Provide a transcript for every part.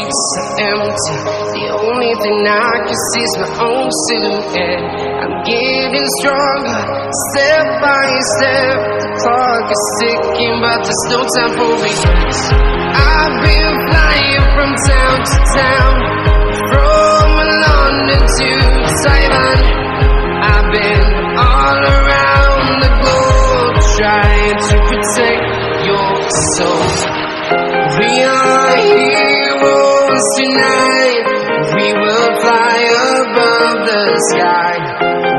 streets are empty. The only thing I can see is my own silhouette. I'm getting stronger, step by step. The clock is ticking, but there's no time for regrets. I've been flying from town to town, from London to Taiwan. I've been all around the globe, trying to protect your soul. We are heroes tonight. We will fly above the sky.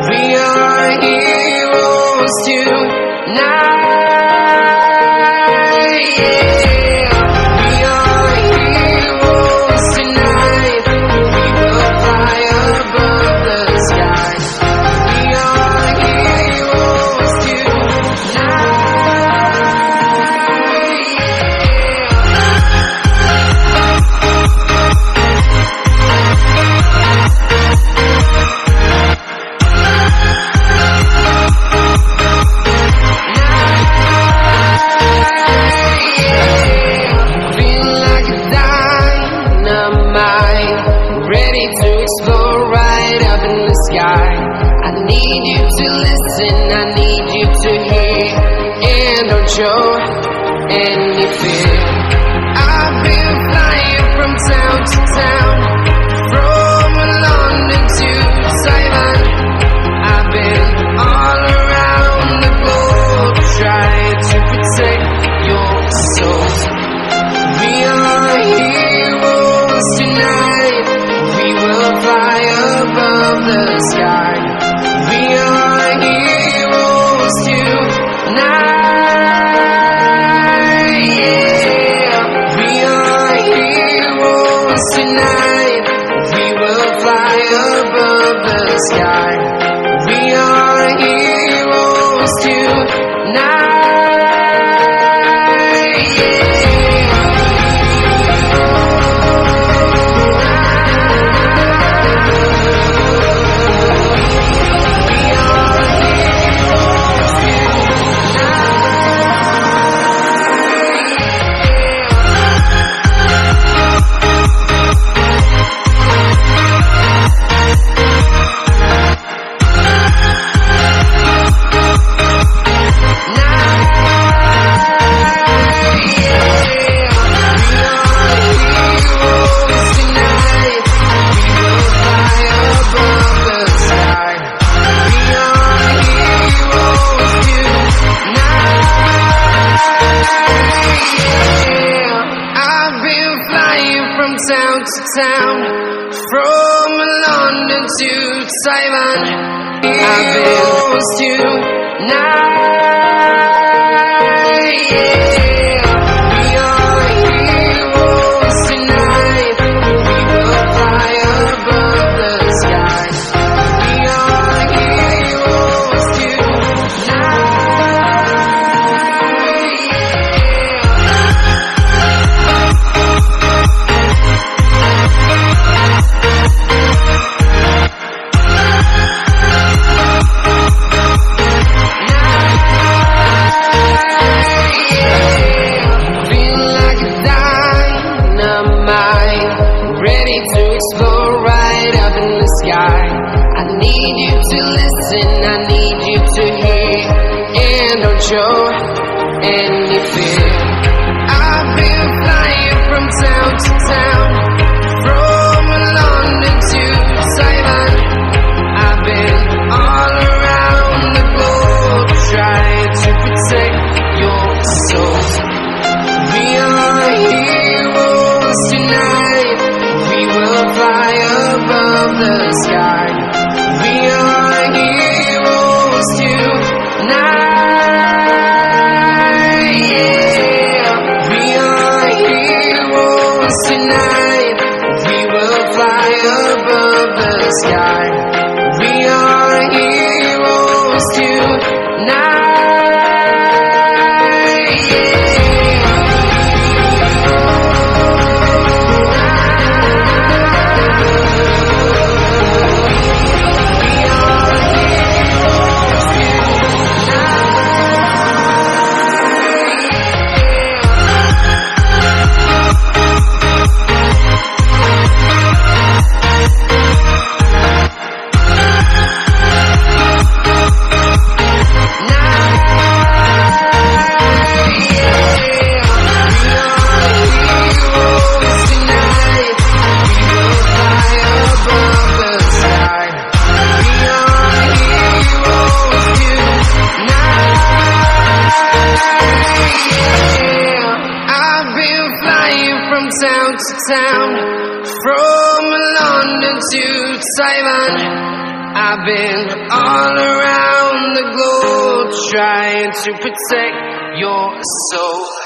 We are heroes tonight. Yeah. We are heroes tonight. We will fly above the sky. We are heroes tonight. Ready to explore right up in the sky. I need you to listen, I need you to hear, and don't show any fear. I've been flying from town to town, from London to Taiwan. I've been all around the globe, trying to protect your soul. We are heroes tonight. We will fly above the sky. We are heroes tonight. Yeah. We are heroes tonight. We will fly above the sky. We are heroes tonight. Town to town, from London to Taiwan. I've been heroes tonight. Yeah. We are heroes tonight. We will fly above the sky. We are heroes tonight. Ready to explore right up in the sky. I need you to listen, I need you to hear, and don't show any fear. I've been flying from town to town, from London to Taiwan. I've been all around the globe, trying to protect your soul. We are heroes tonight. We will fly above the sky. We are heroes tonight. Yeah. From London to Taiwan, I've been all around the globe trying to protect your soul.